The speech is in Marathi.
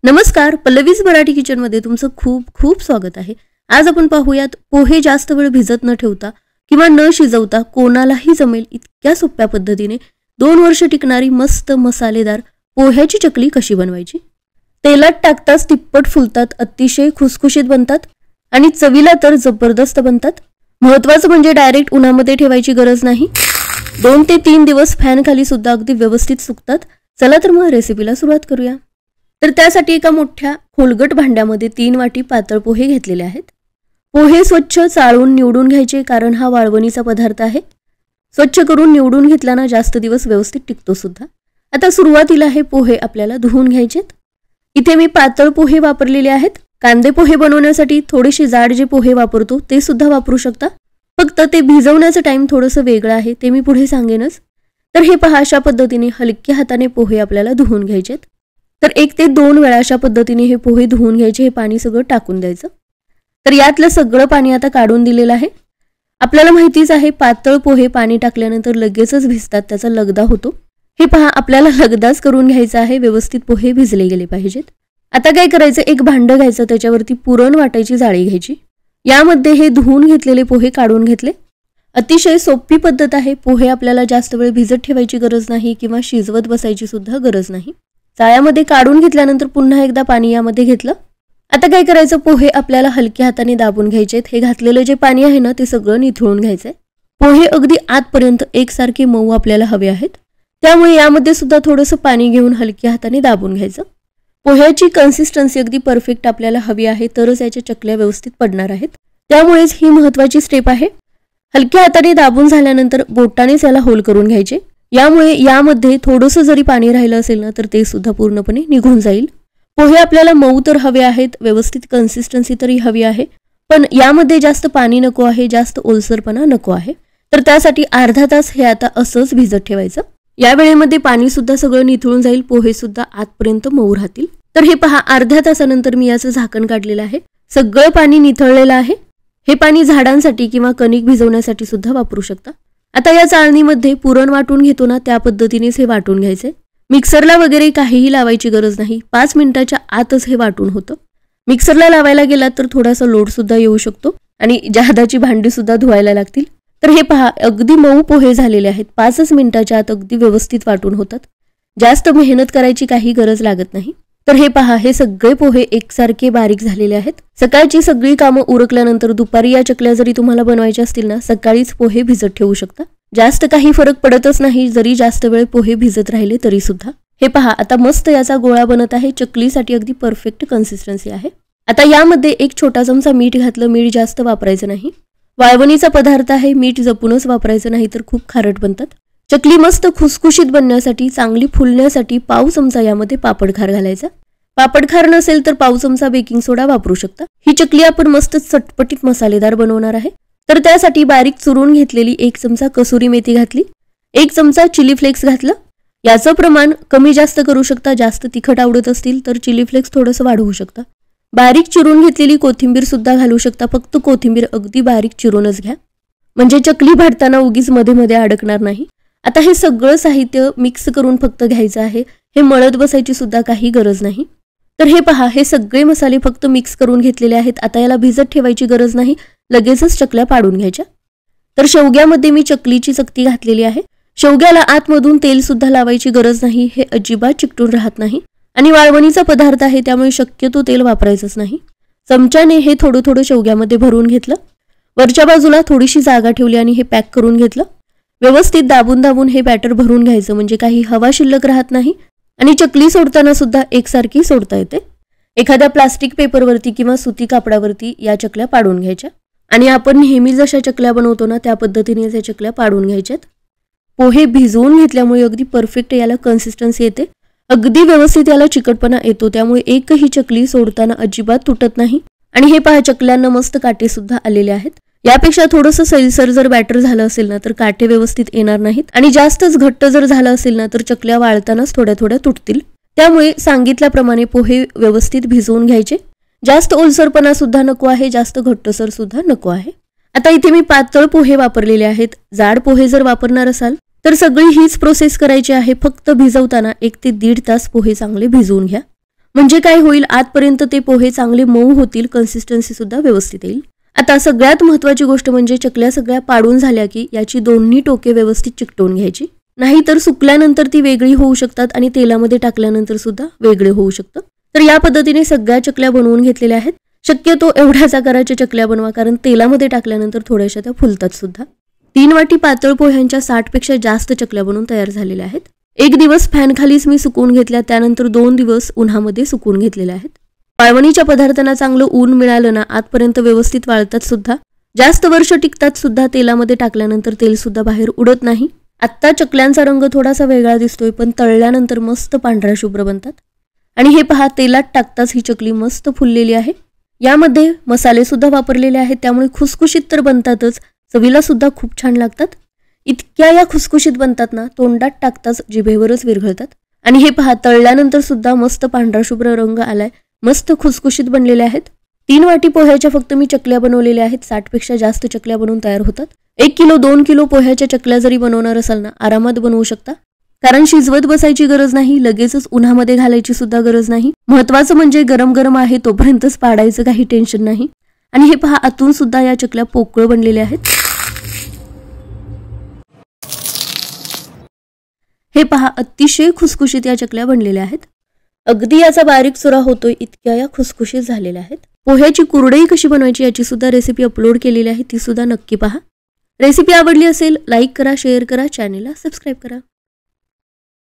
नमस्कार, पल्लवीज मराठी किचन मध्ये तुमचं खूप खूप स्वागत आहे। आज आपण पाहूयात पोहे जास्त वेळ भिजत न ठेवता किंवा न शिजवता कोणालाही जमेल इतक्या सोप्या पद्धतीने 2 वर्ष टिकणारी मस्त मसालेदार पोह्याची चकली कशी बनवायची। तेलात टाकताच तिप्पट फुलतात, अतिशय खुसखुशीत बनतात आणि चवीला तर जबरदस्त बनतात। महत्त्वाचं म्हणजे डायरेक्ट उन्हामध्ये ठेवायची गरज नाही। 2 ते 3 दिवस फॅन खाली सुद्धा अगदी व्यवस्थित सुकतात। चला तर मग रेसिपीला सुरुवात करूया। तर त्यासाठी एका मोठ्या खोलगट भांड्यामध्ये 3 वाटी पातळ पोहे घेतलेले आहेत। पोहे स्वच्छ चाळून निवडून घ्यायचे, कारण हा वाळवणीचा पदार्थ आहे। स्वच्छ करून निवडून घेतल्याने जास्त दिवस व्यवस्थित टिकतो सुद्धा। आता सुरुवातीला हे पोहे आपल्याला धुवून घ्यायचेत। इथे मी पातळ पोहे वापरलेले आहेत। कांदे पोहे बनवण्यासाठी थोडेसे जाड जे पोहे वापरतो ते सुद्धा वापरू शकता, फक्त ते भिजवण्याचा टाइम थोडंसं वेगळं आहे, ते मी पुढे सांगेनच। तर हे पहा, अशा पद्धतीने हलक्या हाताने पोहे आपल्याला धुवून घ्यायचेत। तर 1 ते 2 वेळा अशा पद्धतीने हे पोहे धुवून घ्यायचे। हे पाणी सगळं टाकून द्यायचं। तर यातलं सगळं पाणी आता काढून दिलेलं आहे। आपल्याला माहितीच आहे, पातळ पोहे पाणी टाकल्यानंतर लगेचच भिजतात, त्याचा लगदा होतो। हे पहा, आपल्याला लगदाच करून घ्यायचा आहे, व्यवस्थित पोहे भिजले गेले पाहिजेत। आता काय करायचं, एक भांडं घ्यायचं, त्याच्यावरती पुरण वाटायची जाळी घ्यायची। यामध्ये हे धुवून घेतलेले पोहे काढून घेतले। अतिशय सोपी पद्धत आहे। पोहे आपल्याला जास्त वेळ भिजत ठेवायची गरज नाही किंवा शिजवत बसायची सुद्धा गरज नाही। चाळ्यामध्ये काढून घेतल्यानंतर पुन्हा एकदा पाणी यामध्ये घेतलं। आता काय करायचं, पोहे आपल्याला हलक्या हाताने दाबून घ्यायचेत। हे घातलेलं जे पाणी आहे ना, ते सगळं निथळून घ्यायचंय। पोहे अगदी आतपर्यंत एकसारखे मऊ आपल्याला हवे आहेत, त्यामुळे यामध्ये सुद्धा थोडंसं पाणी घेऊन हलक्या हाताने दाबून घ्यायचं। पोह्याची कन्सिस्टन्सी अगदी परफेक्ट आपल्याला हवी आहे, तरच याच्या चकल्या व्यवस्थित पडणार आहेत। त्यामुळेच ही महत्त्वाची स्टेप आहे। हलक्या हाताने दाबून झाल्यानंतर बोटानेच याला होल करून घ्यायचे। यामुळे यामध्ये थोडंसं जरी पाणी राहिलं असेल ना, तर ते सुद्धा पूर्णपणे निघून जाईल। पोहे आपल्याला मऊ तर हवे आहेत, व्यवस्थित कन्सिस्टन्सी तरी हवी आहे, पण यामध्ये जास्त पाणी नको आहे, जास्त ओलसरपणा नको आहे। तर त्यासाठी अर्धा तास हे आता असंच भिजत ठेवायचं। या वेळेमध्ये पाणी सुद्धा सगळं निथळून जाईल, पोहे सुद्धा आतपर्यंत मऊ राहतील। तर हे पहा, अर्ध्या तासानंतर मी याचं झाकण काढलेलं आहे। सगळं पाणी निथळलेलं आहे। हे पाणी झाडांसाठी किंवा कणिक भिजवण्यासाठी सुद्धा वापरू शकता। आता या चाळणीमध्ये पुरण वाटून घेतो ना, त्या पद्धतीनेच हे वाटून घ्यायचे। मिक्सरला वगैरे काहीही लावायची गरज नाही, 5 मिनिटाच्या आतच हे वाटून होतं। मिक्सरला लावायला गेलात तर थोडासा लोड सुद्धा येऊ शकतो आणि जादाची भांडी सुद्धा धुवायला लागतील। तर हे पहा, अगदी मऊ पोहे झालेले आहेत। 5च मिनिटाच्या आत अगदी व्यवस्थित वाटून होतात। जास्त मेहनत करायची काही गरज लागत नाही। तर हे पहा, हे सगळे पोहे एकसारखे बारीक झालेले आहेत। सकाळची सगळी कामं उरकल्यानंतर दुपारी या चकल्या जरी तुम्हाला बनवायच्या असतील ना, सकाळीच पोहे भिजत ठेवू शकता। जास्त काही फरक पडतच नाही, जरी जास्त वेळ पोहे भिजत राहिले तरी सुद्धा। हे पहा, आता मस्त याचा गोळा बनत आहे। चकलीसाठी अगदी परफेक्ट कन्सिस्टन्सी आहे। आता यामध्ये 1 छोटा चमचा मीठ घातलं। मीठ जास्त वापरायचं नाही, वाळवणीचा पदार्थ आहे, मीठ जपूनच वापरायचं, नाही तर खूप खारट बनतात। चकली मस्त खुसखुशीत बनण्यासाठी, चांगली फुलण्यासाठी पाव चमचा यामध्ये पापडखार घालायचा। पापडखार नसेल तर पाव चमचा बेकिंग सोडा वापरू शकता। ही चकली आपण मस्त चटपटीत मसालेदार बनवणार आहे। तर त्यासाठी बारीक चुरून घेतलेली 1 चमचा कसुरी मेथी घातली, 1 चमचा चिली फ्लेक्स घातलं। याचं प्रमाण कमी जास्त करू शकता, जास्त तिखट आवडत असतील तर चिली फ्लेक्स थोडंसं वाढवू शकता। बारीक चिरून घेतलेली कोथिंबीर सुद्धा घालू शकता, फक्त कोथिंबीर अगदी बारीक चिरूनच घ्या, म्हणजे चकली भाजताना उगीच मध्ये मध्ये अडकणार नाही। आता हे सगळं साहित्य मिक्स करून फक्त घ्यायचं आहे, हे मळत बसायची सुद्धा काही गरज नाही। तर हे पहा, हे सगळे मसाले फक्त मिक्स करून घेतलेले आहेत। आता याला भिजत ठेवायची गरज नाही, लगेचच चकल्या पाडून घ्यायच्या। तर शेवग्यामध्ये मी चकलीची चकती घातलेली आहे। शेवग्याला आतमधून तेल सुद्धा लावायची गरज नाही, हे अजिबात चिकटून राहत नाही आणि वाळवणीचा पदार्थ आहे, त्यामुळे शक्यतो तेल वापरायचंच नाही। चमच्याने हे थोडं थोडं शेवग्यामध्ये भरून घेतलं। वरच्या बाजूला थोडीशी जागा ठेवली आणि हे पॅक करून घेतलं। व्यवस्थित दाबून दाबून हे बॅटर भरून घ्यायचं, म्हणजे काही हवा शिल्लक राहत नाही आणि चकली सोडताना सुद्धा एकसारखी सोडता येते। एखाद्या प्लास्टिक पेपरवरती किंवा सुती कापडावरती या चकल्या पाडून घ्यायच्या आणि आपण नेहमी जशा चकल्या बनवतो ना, त्या पद्धतीने या चकल्या पाडून घ्यायच्यात। पोहे भिजवून घेतल्यामुळे अगदी परफेक्ट याला कन्सिस्टन्सी येते, अगदी व्यवस्थित याला चिकटपणा येतो, त्यामुळे एकही चकली सोडताना अजिबात तुटत नाही। आणि हे पहा, चकल्यांना मस्त काटे सुद्धा आलेले आहेत। यापेक्षा थोडंसं सैलसर जर बॅटर झालं असेल ना, तर काटे व्यवस्थित येणार नाहीत आणि जास्तच घट्ट जर झालं असेल ना, तर चकल्या वाळतानाच थोड्या थोड्या तुटतील। त्यामुळे सांगितल्याप्रमाणे पोहे व्यवस्थित भिजवून घ्यायचे। जास्त ओलसरपणा सुद्धा नको आहे, जास्त घट्टसर सुद्धा नको आहे। आता इथे मी पातळ पोहे वापरलेले आहेत। जाड पोहे जर वापरणार असाल तर सगळी हीच प्रोसेस करायची आहे। फक्त भिजवताना 1 ते 1.5 तास पोहे चांगले भिजवून घ्या। म्हणजे काय होईल, आतपर्यंत ते पोहे चांगले मऊ होतील, कन्सिस्टन्सी सुद्धा व्यवस्थित येईल. आता सगळ्यात महत्त्वाची गोष्ट म्हणजे चकल्या सगळ्या पाडून झाल्या की याची दोन्ही टोके व्यवस्थित चिकटवून घ्यायची, नाहीतर सुकल्यानंतर ती वेगळी होऊ शकतात आणि तेलामध्ये टाकल्यानंतर सुद्धा वेगळे होऊ शकतं. तर या पद्धतीने सगळ्या चकल्या बनवून घेतलेल्या आहेत. शक्यतो एवढ्याच आकाराच्या चकल्या बनवा, कारण तेलामध्ये टाकल्यानंतर थोड्याशा त्या फुलतात सुद्धा. 3 वाटी पातळ पोह्यांच्या 60 पेक्षा जास्त चकल्या बनवून तयार झालेल्या आहेत. 1 दिवस फॅन खालीच मी सुकवून घेतल्या, त्यानंतर 2 दिवस उन्हामध्ये सुकवून घेतलेल्या आहेत. वाळवणीच्या पदार्थांना चांगलं ऊन मिळालं ना, आतपर्यंत व्यवस्थित वाळतात सुद्धा, जास्त वर्ष टिकतात सुद्धा. तेलामध्ये टाकल्यानंतर तेल सुद्धा बाहेर उडत नाही. आत्ता चकल्यांचा रंग थोडासा वेगळा दिसतोय, पण तळल्यानंतर मस्त पांढरा शुभ्र बनतात. आणि हे पहा, तेलात टाकताच ही चकली मस्त फुललेली आहे. यामध्ये मसाले सुद्धा वापरलेले आहेत, त्यामुळे खुसखुशीत तर बनतातच, चवीला सुद्धा खूप छान लागतात. इतक्या या खुसखुशीत बनतात ना, तोंडात टाकताच जिभेवरच विरघळतात. आणि हे पहा, तळल्यानंतर सुद्धा मस्त पांढरा शुभ्र रंग आलाय, मस्त खुसखुशीत बनलेले आहेत. 3 वाटी पोह्याच्या फक्त मी चकल्या बनवलेल्या आहेत. 60 पेक्षा जास्त चकल्या बनवून तयार होतात. 1 किलो 2 किलो पोह्याच्या चकल्या जरी बनवणार असाल ना, आरामात बनवू शकता, कारण शिजवत बसायची गरज नाही, लगेचच उन्हामध्ये घालायची सुद्धा गरज नाही. महत्वाचं म्हणजे गरम गरम आहे तोपर्यंतच पाडायचं, काही टेन्शन नाही. आणि हे पहा, आतून सुद्धा या चकल्या पोकळ बनलेल्या आहेत. हे पहा, अतिशय खुसखुशीत या चकल्या बनलेल्या आहेत. अगदी याचा बारीक चुरा होतोय इतक्या या खुसखुशीत झालेल्या आहेत. पोह्याची कुरडई कशी बनवायची याची सुद्धा रेसिपी अपलोड केलेली आहे, ती सुद्धा नक्की पहा. रेसिपी आवडली असेल लाईक करा, शेअर करा, चॅनेलला सबस्क्राईब करा.